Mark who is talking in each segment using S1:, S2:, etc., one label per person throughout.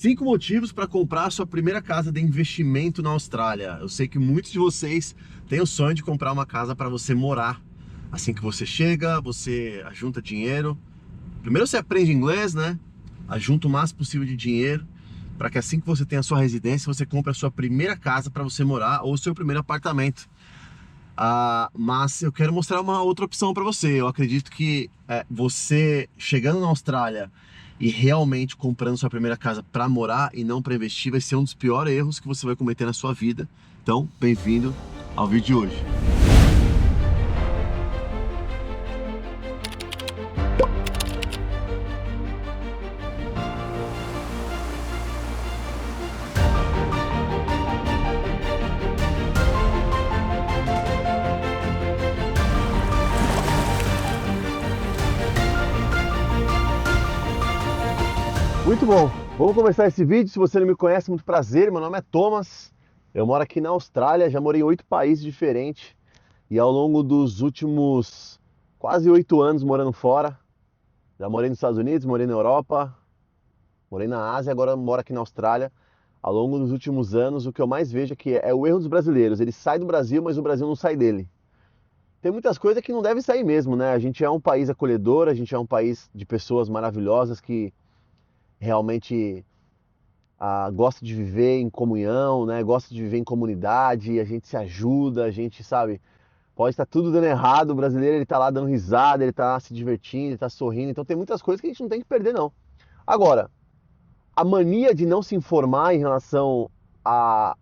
S1: 5 motivos para comprar a sua primeira casa de investimento na Austrália. Eu sei que muitos de vocês têm o sonho de comprar uma casa para você morar. Assim que você chega, você ajunta dinheiro. Primeiro você aprende inglês, né? Ajunta o máximo possível de dinheiro para que assim que você tenha a sua residência, você compre a sua primeira casa para você morar ou o seu primeiro apartamento. Mas eu quero mostrar uma outra opção para você. Eu acredito que você chegando na Austrália e realmente comprando sua primeira casa para morar e não para investir vai ser um dos piores erros que você vai cometer na sua vida. Então, bem-vindo ao vídeo de hoje. Muito bom, vamos começar esse vídeo. Se você não me conhece, muito prazer, meu nome é Thomas. Eu moro aqui na Austrália, já morei em 8 países diferentes e ao longo dos últimos quase 8 anos morando fora, já morei nos Estados Unidos, morei na Europa, morei na Ásia, agora moro aqui na Austrália. Ao longo dos últimos anos, o que eu mais vejo é o erro dos brasileiros. Eles saem do Brasil, mas o Brasil não sai dele. Tem muitas coisas que não devem sair mesmo, né? A gente é um país acolhedor, a gente é um país de pessoas maravilhosas que realmente gosta de viver em comunhão, né? Gosta de viver em comunidade, a gente se ajuda, a gente, sabe, pode estar tudo dando errado, o brasileiro ele tá lá dando risada, ele tá se divertindo, ele tá sorrindo, então tem muitas coisas que a gente não tem que perder não. Agora, a mania de não se informar em relação a-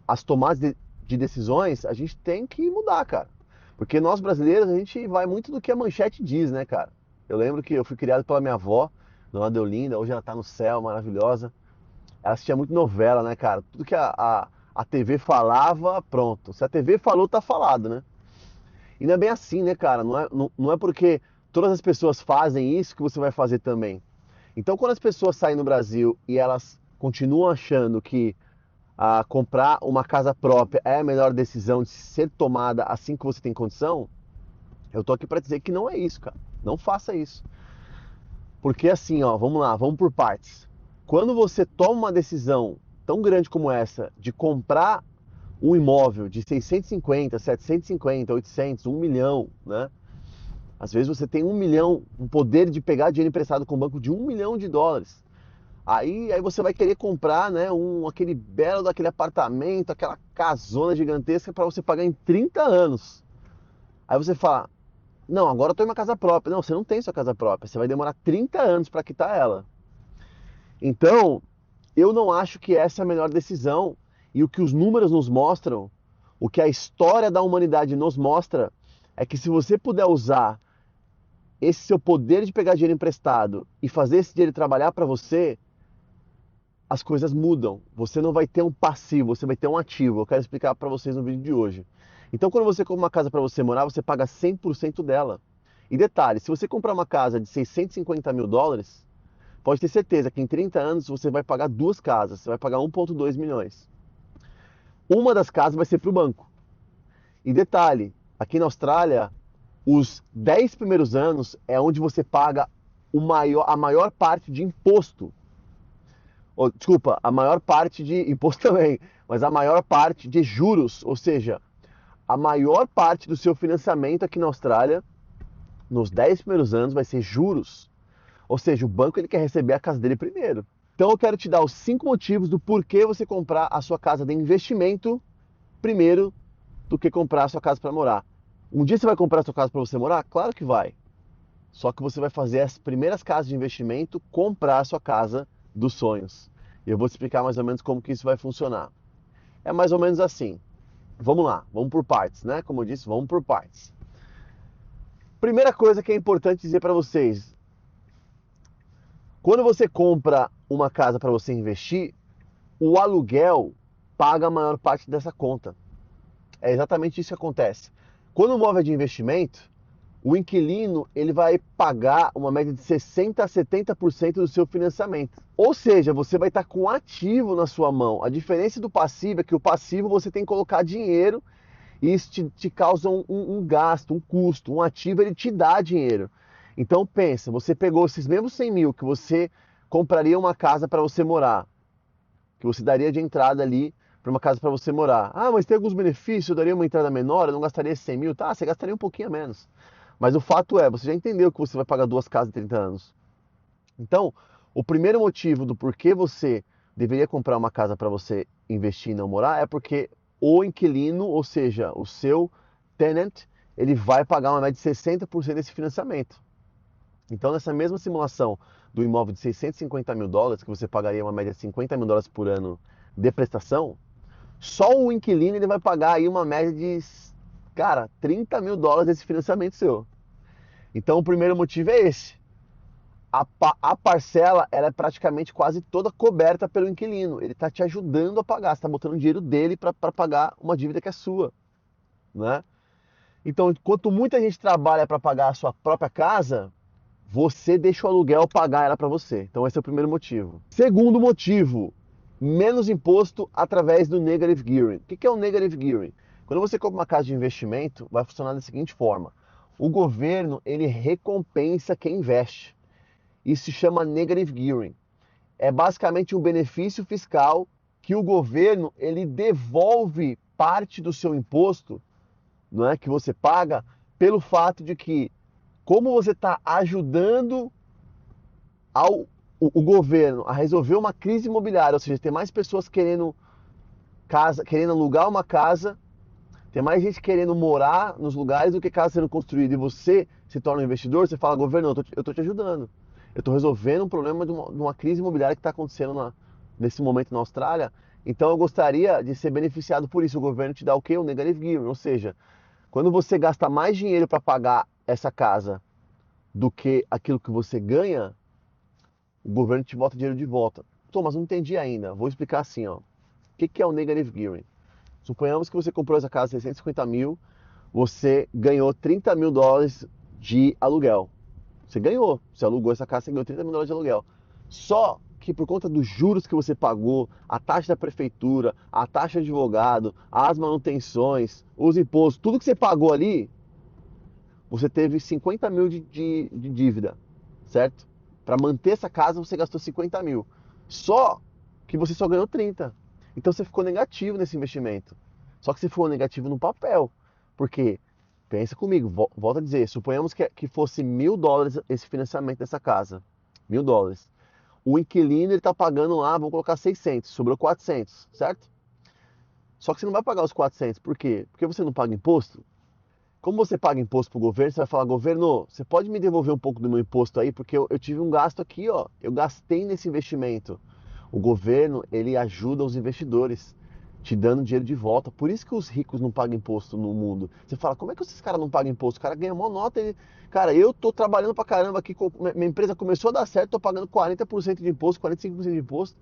S1: às tomadas de decisões, a gente tem que mudar, cara. Porque nós brasileiros, a gente vai muito do que a manchete diz, né, cara? Eu lembro que eu fui criado pela minha avó, Dona Deolinda, hoje ela tá no céu, maravilhosa. Ela assistia muito novela, né, cara? Tudo que a TV falava, pronto. Se a TV falou, tá falado, né? E não é bem assim, né, cara? Não é porque todas as pessoas fazem isso que você vai fazer também. Então, quando as pessoas saem no Brasil e elas continuam achando que comprar uma casa própria é a melhor decisão de ser tomada assim que você tem condição, eu tô aqui pra dizer que não é isso, cara. Não faça isso. Porque assim, ó, vamos lá, vamos por partes. Quando você toma uma decisão tão grande como essa de comprar um imóvel de 650, 750, 800, 1 milhão, né? Às vezes você tem 1 milhão, um poder de pegar dinheiro emprestado com o banco de 1 milhão de dólares. Aí você vai querer comprar, né, aquele belo daquele apartamento, aquela casona gigantesca para você pagar em 30 anos. Aí você fala, não, agora eu tô em uma casa própria. Não, você não tem sua casa própria, você vai demorar 30 anos para quitar ela. Então, eu não acho que essa é a melhor decisão. E o que os números nos mostram, o que a história da humanidade nos mostra, é que se você puder usar esse seu poder de pegar dinheiro emprestado e fazer esse dinheiro trabalhar para você, as coisas mudam. Você não vai ter um passivo, você vai ter um ativo. Eu quero explicar para vocês no vídeo de hoje. Então, quando você compra uma casa para você morar, você paga 100% dela. E detalhe, se você comprar uma casa de 650 mil dólares, pode ter certeza que em 30 anos você vai pagar 2 casas, você vai pagar 1,2 milhões. Uma das casas vai ser para o banco. E detalhe, aqui na Austrália, os 10 primeiros anos é onde você paga a maior parte de imposto. Desculpa, a maior parte de imposto também, mas a maior parte de juros, ou seja, a maior parte do seu financiamento aqui na Austrália, nos 10 primeiros anos, vai ser juros. Ou seja, o banco ele quer receber a casa dele primeiro. Então eu quero te dar os 5 motivos do porquê você comprar a sua casa de investimento primeiro do que comprar a sua casa para morar. Um dia você vai comprar a sua casa para você morar? Claro que vai. Só que você vai fazer as primeiras casas de investimento comprar a sua casa dos sonhos. E eu vou te explicar mais ou menos como que isso vai funcionar. É mais ou menos assim. Vamos lá, vamos por partes, né? Como eu disse, vamos por partes. Primeira coisa que é importante dizer para vocês, quando você compra uma casa para você investir, o aluguel paga a maior parte dessa conta. É exatamente isso que acontece. Quando o imóvel é de investimento, o inquilino ele vai pagar uma média de 60 a 70% do seu financiamento. Ou seja, você vai estar com um ativo na sua mão. A diferença do passivo é que o passivo você tem que colocar dinheiro e isso te causa um gasto, um custo. Um ativo ele te dá dinheiro. Então pensa, você pegou esses mesmos 100 mil que você compraria uma casa para você morar. que você daria de entrada ali para uma casa para você morar. Ah, mas tem alguns benefícios, eu daria uma entrada menor, eu não gastaria 100 mil. Tá, você gastaria um pouquinho a menos. Mas o fato é, você já entendeu que você vai pagar duas casas em 30 anos. Então, o primeiro motivo do porquê você deveria comprar uma casa para você investir e não morar é porque o inquilino, ou seja, o seu tenant, ele vai pagar uma média de 60% desse financiamento. Então, nessa mesma simulação do imóvel de 650 mil dólares, que você pagaria uma média de 50 mil dólares por ano de prestação, só o inquilino ele vai pagar aí uma média de, cara, 30 mil dólares desse financiamento seu. Então, o primeiro motivo é esse. A parcela ela é praticamente quase toda coberta pelo inquilino. Ele está te ajudando a pagar, você está botando o dinheiro dele para pagar uma dívida que é sua, né? Então, enquanto muita gente trabalha para pagar a sua própria casa, você deixa o aluguel pagar ela para você. Então, esse é o primeiro motivo. Segundo motivo, menos imposto através do negative gearing. O que é o negative gearing? Quando você compra uma casa de investimento, vai funcionar da seguinte forma: o governo ele recompensa quem investe. Isso se chama negative gearing. É basicamente um benefício fiscal que o governo ele devolve parte do seu imposto, não é, que você paga, pelo fato de que, como você está ajudando o governo a resolver uma crise imobiliária, ou seja, tem mais pessoas querendo casa, querendo alugar uma casa, tem mais gente querendo morar nos lugares do que casa sendo construída, e você se torna um investidor, você fala, governo, eu estou te ajudando. Eu estou resolvendo um problema de uma crise imobiliária que está acontecendo nesse momento na Austrália. Então eu gostaria de ser beneficiado por isso. O governo te dá o quê? O negative gearing. Ou seja, quando você gasta mais dinheiro para pagar essa casa do que aquilo que você ganha, o governo te bota dinheiro de volta. Thomas, não entendi ainda. Vou explicar assim, ó. O que é o negative gearing? Suponhamos que você comprou essa casa 650 mil, você ganhou 30 mil dólares de aluguel. Você ganhou, você alugou essa casa, você ganhou 30 mil dólares de aluguel. Só que por conta dos juros que você pagou, a taxa da prefeitura, a taxa de advogado, as manutenções, os impostos, tudo que você pagou ali, você teve 50 mil de dívida, certo? Para manter essa casa você gastou 50 mil. Só que você só ganhou 30. Então você ficou negativo nesse investimento. Só que você ficou negativo no papel. Porque, pensa comigo, volto a dizer, suponhamos que fosse 1.000 dólares esse financiamento dessa casa. 1.000 dólares. O inquilino ele está pagando lá, vamos colocar 600, sobrou 400, certo? Só que você não vai pagar os 400, por quê? Porque você não paga imposto. Como você paga imposto para o governo, você vai falar, governo, você pode me devolver um pouco do meu imposto aí? Porque eu tive um gasto aqui, ó, eu gastei nesse investimento. O governo, ele ajuda os investidores, te dando dinheiro de volta. Por isso que os ricos não pagam imposto no mundo. Você fala, como é que esses caras não pagam imposto? O cara ganha uma nota, ele... Cara, eu tô trabalhando pra caramba aqui, minha empresa começou a dar certo, tô pagando 40% de imposto, 45% de imposto.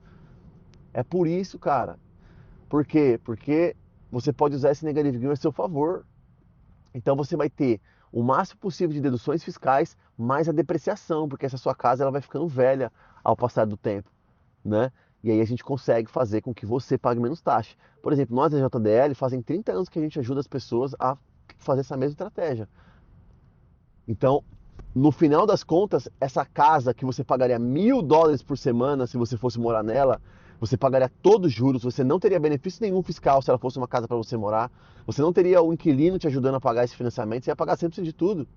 S1: É por isso, cara. Por quê? Porque você pode usar esse negative gearing a seu favor. Então você vai ter o máximo possível de deduções fiscais, mais a depreciação, porque essa sua casa ela vai ficando velha ao passar do tempo, né? E aí a gente consegue fazer com que você pague menos taxa. Por exemplo, nós da JDL fazem 30 anos que a gente ajuda as pessoas a fazer essa mesma estratégia. Então, no final das contas, essa casa que você pagaria 1.000 dólares por semana se você fosse morar nela, você pagaria todos os juros, você não teria benefício nenhum fiscal se ela fosse uma casa para você morar, você não teria o inquilino te ajudando a pagar esse financiamento, você ia pagar 100% de tudo.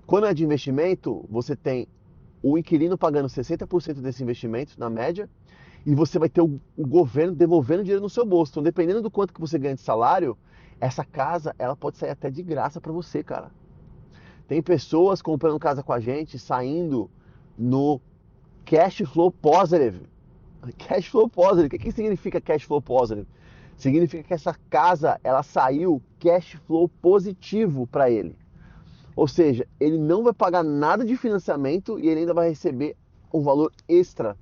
S1: Quando é de investimento, você tem o inquilino pagando 60% desse investimento, na média, e você vai ter o governo devolvendo dinheiro no seu bolso. Então, dependendo do quanto que você ganha de salário, essa casa ela pode sair até de graça para você, cara. Tem pessoas comprando casa com a gente, saindo no cash flow positive. Cash flow positive. O que significa cash flow positive? Significa que essa casa ela saiu cash flow positivo para ele. Ou seja, ele não vai pagar nada de financiamento e ele ainda vai receber um valor extra.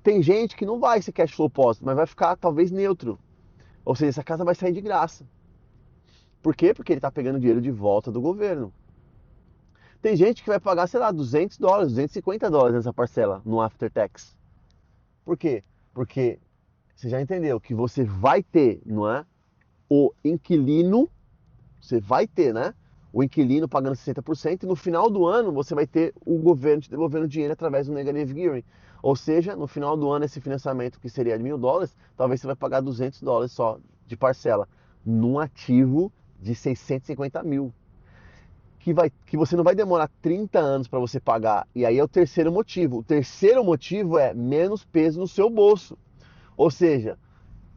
S1: Tem gente que não vai ser cash flow positive, mas vai ficar talvez neutro. Ou seja, essa casa vai sair de graça. Por quê? Porque ele está pegando dinheiro de volta do governo. Tem gente que vai pagar, sei lá, 200 dólares, 250 dólares nessa parcela no after tax. Por quê? Porque você já entendeu que você vai ter, não é? O inquilino, você vai ter, né? o inquilino pagando 60%, e no final do ano você vai ter o governo te devolvendo dinheiro através do negative gearing. Ou seja, no final do ano esse financiamento que seria de $1.000, talvez você vai pagar $200 só de parcela, num ativo de 650 mil. Que você não vai demorar 30 anos para você pagar. E aí é o terceiro motivo. O terceiro motivo é menos peso no seu bolso. Ou seja,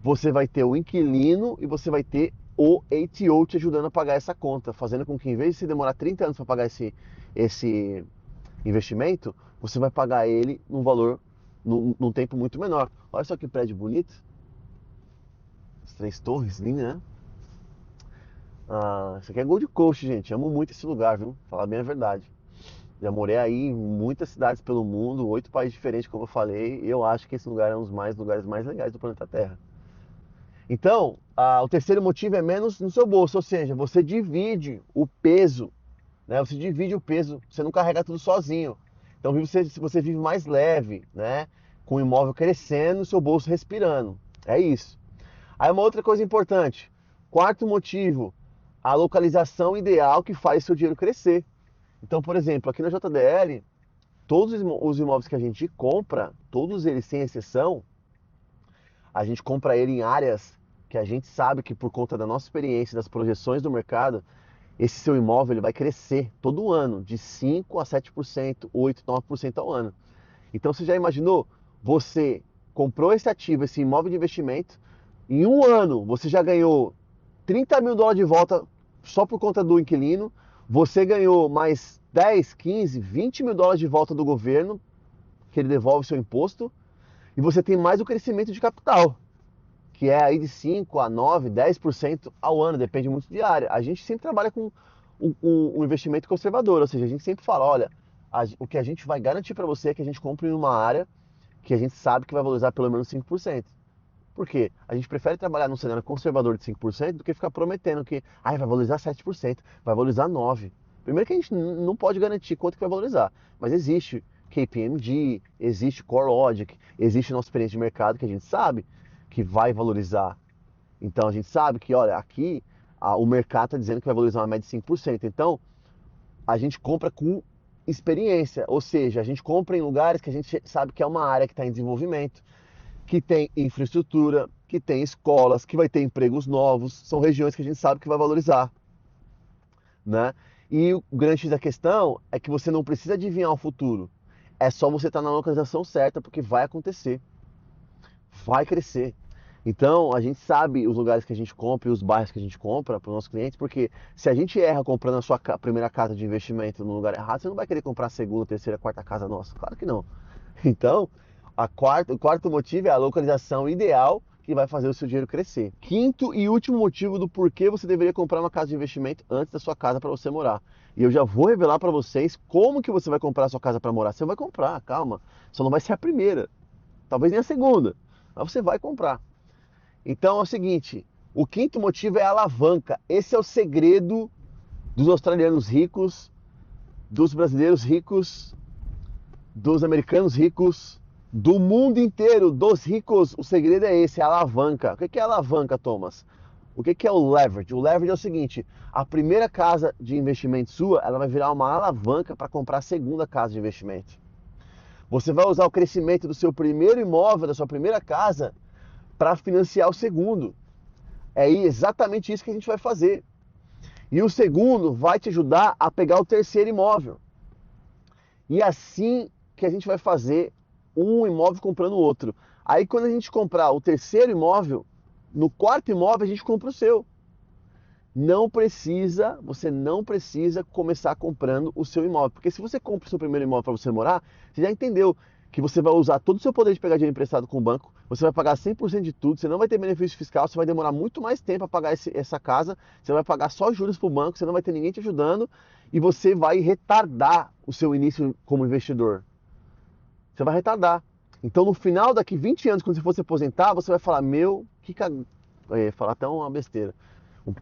S1: você vai ter o inquilino e você vai ter o ATO te ajudando a pagar essa conta, fazendo com que em vez de você demorar 30 anos para pagar esse investimento, você vai pagar ele num valor, num tempo muito menor. Olha só que prédio bonito. As 3 torres, linda, né? Isso aqui é Gold Coast, gente. Amo muito esse lugar, viu? Falar bem a verdade. Já morei aí em muitas cidades pelo mundo, 8 países diferentes, como eu falei. E eu acho que esse lugar é um dos lugares mais legais do planeta Terra. Então, o terceiro motivo é menos no seu bolso, ou seja, você divide o peso, né? Você divide o peso, você não carrega tudo sozinho. Então você vive mais leve, né? Com o imóvel crescendo, o seu bolso respirando. É isso. Aí uma outra coisa importante. Quarto motivo, a localização ideal que faz seu dinheiro crescer. Então, por exemplo, aqui na JDL, todos os imóveis que a gente compra, todos eles sem exceção, a gente compra ele em áreas que a gente sabe que por conta da nossa experiência, das projeções do mercado, esse seu imóvel ele vai crescer todo ano, de 5 a 7%, 8, 9% ao ano. Então você já imaginou? Você comprou esse ativo, esse imóvel de investimento, em um ano você já ganhou $30.000 de volta só por conta do inquilino, você ganhou mais 10, 15, $20.000 de volta do governo, que ele devolve o seu imposto, e você tem mais o crescimento de capital, que é aí de 5 a 9, 10% ao ano, depende muito de área. A gente sempre trabalha com um investimento conservador, ou seja, a gente sempre fala, olha, o que a gente vai garantir para você é que a gente compre em uma área que a gente sabe que vai valorizar pelo menos 5%. Por quê? A gente prefere trabalhar num cenário conservador de 5% do que ficar prometendo que vai valorizar 7%, vai valorizar 9%. Primeiro que a gente não pode garantir quanto que vai valorizar, mas existe KPMG, existe CoreLogic, existe nossa experiência de mercado que a gente sabe que vai valorizar. Então a gente sabe que, olha, aqui o mercado está dizendo que vai valorizar uma média de 5%. Então a gente compra com experiência, ou seja, a gente compra em lugares que a gente sabe que é uma área que está em desenvolvimento, que tem infraestrutura, que tem escolas, que vai ter empregos novos, são regiões que a gente sabe que vai valorizar, né? E o grande X da questão é que você não precisa adivinhar o futuro, é só você estar na localização certa, porque vai acontecer, vai crescer. Então, a gente sabe os lugares que a gente compra e os bairros que a gente compra para os nossos clientes, porque se a gente erra comprando a sua primeira casa de investimento no lugar errado, você não vai querer comprar a segunda, terceira, quarta casa nossa. Claro que não. Então, o quarto motivo é a localização ideal que vai fazer o seu dinheiro crescer. Quinto e último motivo do porquê você deveria comprar uma casa de investimento antes da sua casa para você morar. E eu já vou revelar para vocês como que você vai comprar a sua casa para morar. Você vai comprar, calma. Só não vai ser a primeira, talvez nem a segunda, mas você vai comprar. Então é o seguinte, o quinto motivo é a alavanca. Esse é o segredo dos australianos ricos, dos brasileiros ricos, dos americanos ricos, do mundo inteiro, dos ricos. O segredo é esse, é a alavanca. O que é alavanca, Thomas? O que é o leverage? O leverage é o seguinte, a primeira casa de investimento sua, ela vai virar uma alavanca para comprar a segunda casa de investimento. Você vai usar o crescimento do seu primeiro imóvel, da sua primeira casa, para financiar o segundo. É exatamente isso que a gente vai fazer. E o segundo vai te ajudar a pegar o terceiro imóvel. E assim que a gente vai fazer um imóvel comprando o outro. Aí quando a gente comprar o terceiro imóvel, no quarto imóvel a gente compra o seu. Você não precisa começar comprando o seu imóvel. Porque se você compra o seu primeiro imóvel para você morar, você já entendeu que você vai usar todo o seu poder de pegar dinheiro emprestado com o banco, você vai pagar 100% de tudo, você não vai ter benefício fiscal, você vai demorar muito mais tempo a pagar essa casa, você vai pagar só juros para o banco, você não vai ter ninguém te ajudando e você vai retardar o seu início como investidor. Você vai retardar. Então no final, daqui 20 anos, quando você for se aposentar, você vai falar, meu, que cagada. Falar até uma besteira,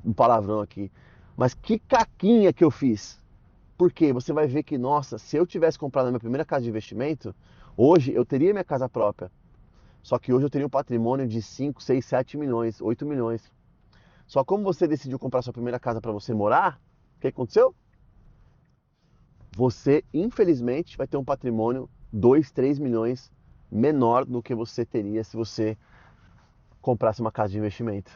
S1: um palavrão aqui. Mas que caquinha que eu fiz. Por quê? Você vai ver que, nossa, se eu tivesse comprado a minha primeira casa de investimento, hoje eu teria minha casa própria. Só que hoje eu teria um patrimônio de 5, 6, 7 milhões, 8 milhões. Só como você decidiu comprar sua primeira casa para você morar, que aconteceu? Você, infelizmente, vai ter um patrimônio 2, 3 milhões menor do que você teria se você comprasse uma casa de investimento.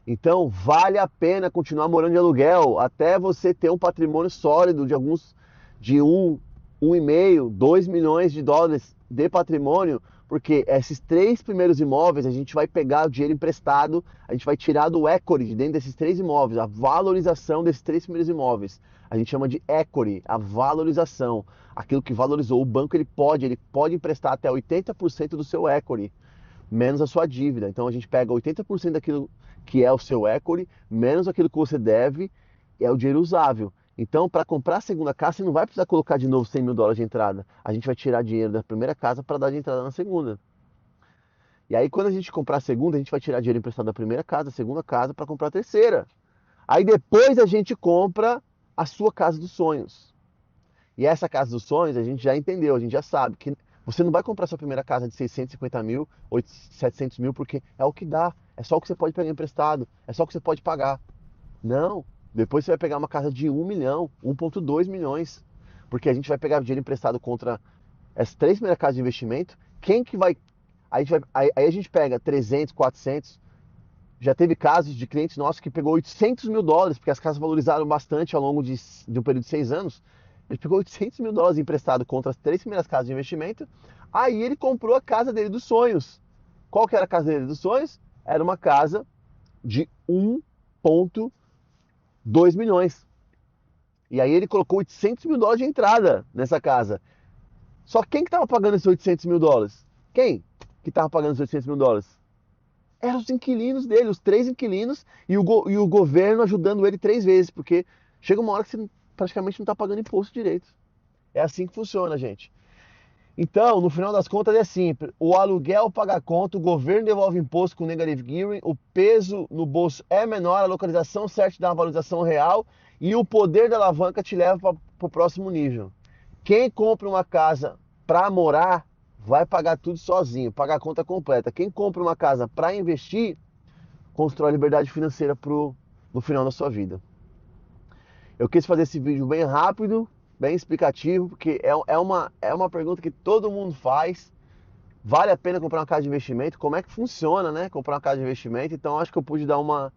S1: Então, vale a pena continuar morando de aluguel até você ter um patrimônio sólido de 1,5, 2 milhões de dólares de patrimônio, porque esses 3 primeiros imóveis a gente vai pegar o dinheiro emprestado, a gente vai tirar do equity de dentro desses 3 imóveis, a valorização desses 3 primeiros imóveis. A gente chama de equity, a valorização, aquilo que valorizou. O banco ele pode emprestar até 80% do seu equity, menos a sua dívida. Então a gente pega 80% daquilo que é o seu equity, menos aquilo que você deve, é o dinheiro usável. Então, para comprar a segunda casa, você não vai precisar colocar de novo 100 mil dólares de entrada. A gente vai tirar dinheiro da primeira casa para dar de entrada na segunda. E aí, quando a gente comprar a segunda, a gente vai tirar dinheiro emprestado da primeira casa, da segunda casa, para comprar a terceira. Aí depois a gente compra a sua casa dos sonhos. E essa casa dos sonhos, a gente já entendeu, a gente já sabe que você não vai comprar sua primeira casa de 650 mil, 700 mil, porque é o que dá. É só o que você pode pegar emprestado, é só o que você pode pagar. Não, depois você vai pegar uma casa de 1 milhão, 1,2 milhões. Porque a gente vai pegar dinheiro emprestado contra as 3 primeiras casas de investimento. Quem que vai... Aí a gente pega 300, 400. Já teve casos de clientes nossos que pegou 800 mil dólares, porque as casas valorizaram bastante ao longo de um período de 6 anos. Ele pegou 800 mil dólares emprestado contra as 3 primeiras casas de investimento. Aí ele comprou a casa dele dos sonhos. Qual que era a casa dele dos sonhos? Era uma casa de 1,2 milhões. E aí ele colocou 800 mil dólares de entrada nessa casa. Só quem que estava pagando esses 800 mil dólares? Quem que estava pagando esses 800 mil dólares? Eram os inquilinos dele, os 3 inquilinos e o governo ajudando ele 3 vezes, porque chega uma hora que você praticamente não está pagando imposto direito. É assim que funciona, gente. Então, no final das contas é simples. O aluguel paga a conta, o governo devolve imposto com negative gearing, o peso no bolso é menor, a localização certa dá uma valorização real e o poder da alavanca te leva para o próximo nível. Quem compra uma casa para morar vai pagar tudo sozinho, pagar a conta completa. Quem compra uma casa para investir, constrói liberdade financeira no final da sua vida. Eu quis fazer esse vídeo bem rápido, bem explicativo, porque é uma pergunta que todo mundo faz. Vale a pena comprar uma casa de investimento? Como é que funciona, né? Comprar uma casa de investimento? Então acho que eu pude dar uma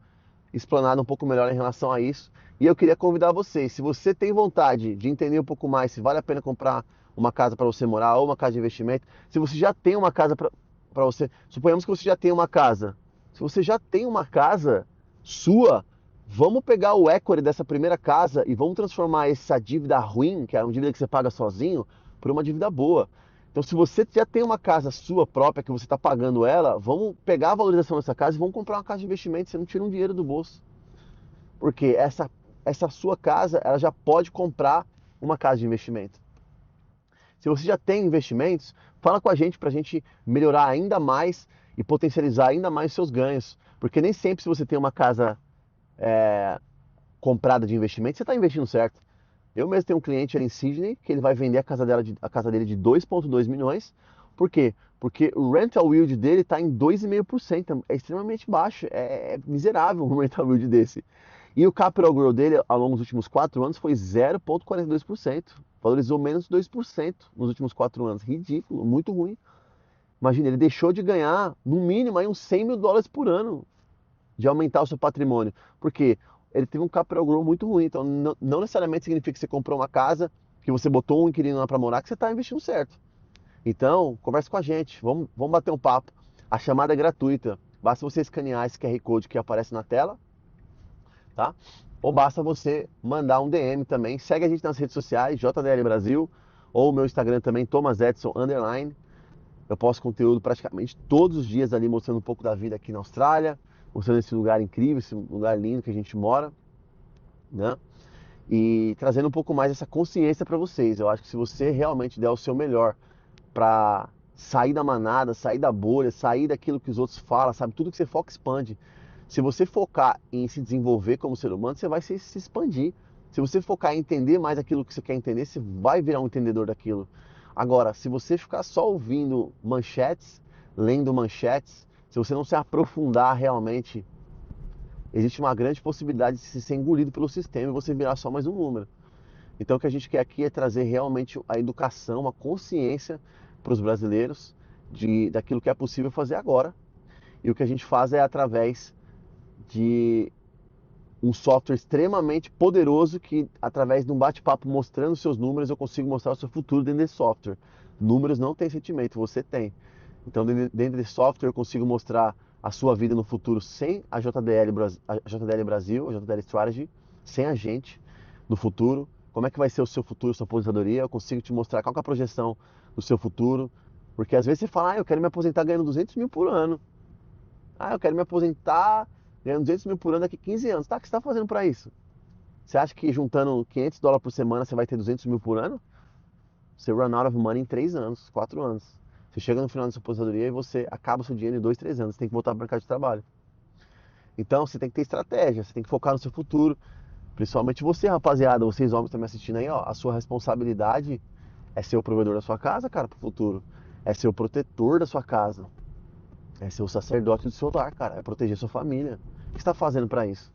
S1: explanada um pouco melhor em relação a isso. E eu queria convidar vocês, se você tem vontade de entender um pouco mais se vale a pena comprar uma casa para você morar ou uma casa de investimento, se você já tem uma casa para você, suponhamos que você já tem uma casa. Se você já tem uma casa sua, vamos pegar o equity dessa primeira casa e vamos transformar essa dívida ruim, que é uma dívida que você paga sozinho, por uma dívida boa. Então, se você já tem uma casa sua própria, que você está pagando ela, vamos pegar a valorização dessa casa e vamos comprar uma casa de investimento, você não tira um dinheiro do bolso. Porque essa sua casa, ela já pode comprar uma casa de investimento. Se você já tem investimentos, fala com a gente para a gente melhorar ainda mais e potencializar ainda mais os seus ganhos. Porque nem sempre se você tem uma casa comprada de investimento, você está investindo certo. Eu mesmo tenho um cliente ali em Sydney que ele vai vender a casa dele de 2,2 milhões. Por quê? Porque o rental yield dele está em 2,5%. É extremamente baixo, é miserável um rental yield desse. E o capital growth dele ao longo dos últimos 4 anos foi 0,42%. Valorizou menos de 2% nos últimos 4 anos. Ridículo, muito ruim. Imagina, ele deixou de ganhar no mínimo aí uns 100 mil dólares por ano de aumentar o seu patrimônio. Por quê? Ele teve um capital growth muito ruim. Então, não necessariamente significa que você comprou uma casa, que você botou um inquilino lá para morar, que você está investindo certo. Então, converse com a gente. Vamos bater um papo. A chamada é gratuita. Basta você escanear esse QR Code que aparece na tela, tá? Ou basta você mandar um DM também. Segue a gente nas redes sociais, JDL Brasil, ou o meu Instagram também, Thomas Edson _ Eu posto conteúdo praticamente todos os dias ali, mostrando um pouco da vida aqui na Austrália, mostrando esse lugar incrível, esse lugar lindo que a gente mora, né? E trazendo um pouco mais essa consciência para vocês. Eu acho que se você realmente der o seu melhor para sair da manada, sair da bolha, sair daquilo que os outros falam, sabe? Tudo que você foca expande. Se você focar em se desenvolver como ser humano, você vai se expandir. Se você focar em entender mais aquilo que você quer entender, você vai virar um entendedor daquilo. Agora, se você ficar só ouvindo manchetes, lendo manchetes, se você não se aprofundar realmente existe uma grande possibilidade de se ser engolido pelo sistema e você virar só mais um número. Então o que a gente quer aqui é trazer realmente a educação, a consciência para os brasileiros daquilo que é possível fazer agora. E o que a gente faz é através de um software extremamente poderoso que, através de um bate-papo mostrando seus números, eu consigo mostrar o seu futuro dentro desse software. Números não têm sentimento, você tem. Então, dentro desse software, eu consigo mostrar a sua vida no futuro sem a JDL, a JDL Brasil, a JDL Strategy, sem a gente no futuro. Como é que vai ser o seu futuro, sua aposentadoria? Eu consigo te mostrar qual que é a projeção do seu futuro. Porque às vezes você fala, eu quero me aposentar ganhando 200 mil por ano. Eu quero me aposentar ganhando 200 mil por ano daqui a 15 anos. Tá, o que você está fazendo para isso? Você acha que juntando $500 por semana você vai ter 200 mil por ano? Você run out of money em 3 anos, 4 anos. Você chega no final da sua aposentadoria e você acaba o seu dinheiro em 2, 3 anos. Você tem que voltar para o mercado de trabalho. Então você tem que ter estratégia, você tem que focar no seu futuro. Principalmente você, rapaziada, vocês homens que estão me assistindo aí, ó. A sua responsabilidade é ser o provedor da sua casa, cara, pro futuro. É ser o protetor da sua casa. É ser o sacerdote do seu lar, cara. É proteger sua família. O que você está fazendo para isso?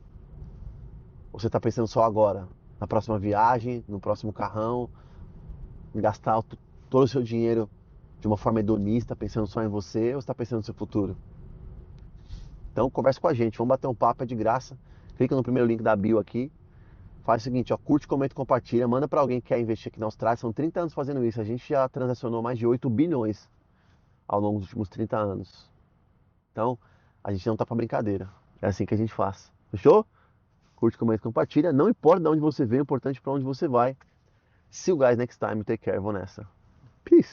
S1: Ou você está pensando só agora? Na próxima viagem, no próximo carrão, em gastar todo o seu dinheiro de uma forma hedonista, pensando só em você, ou você está pensando no seu futuro? Então conversa com a gente, vamos bater um papo, é de graça. Clica no primeiro link da bio aqui. Faz o seguinte, ó, curte, comenta, compartilha, manda para alguém que quer investir aqui na Austrália. São 30 anos fazendo isso. A gente já transacionou mais de 8 bilhões ao longo dos últimos 30 anos. Então, a gente não tá para brincadeira. É assim que a gente faz. Fechou? Curte, comenta, compartilha. Não importa de onde você veio, o importante é para onde você vai. See you guys next time. Take care. Vou nessa. Peace.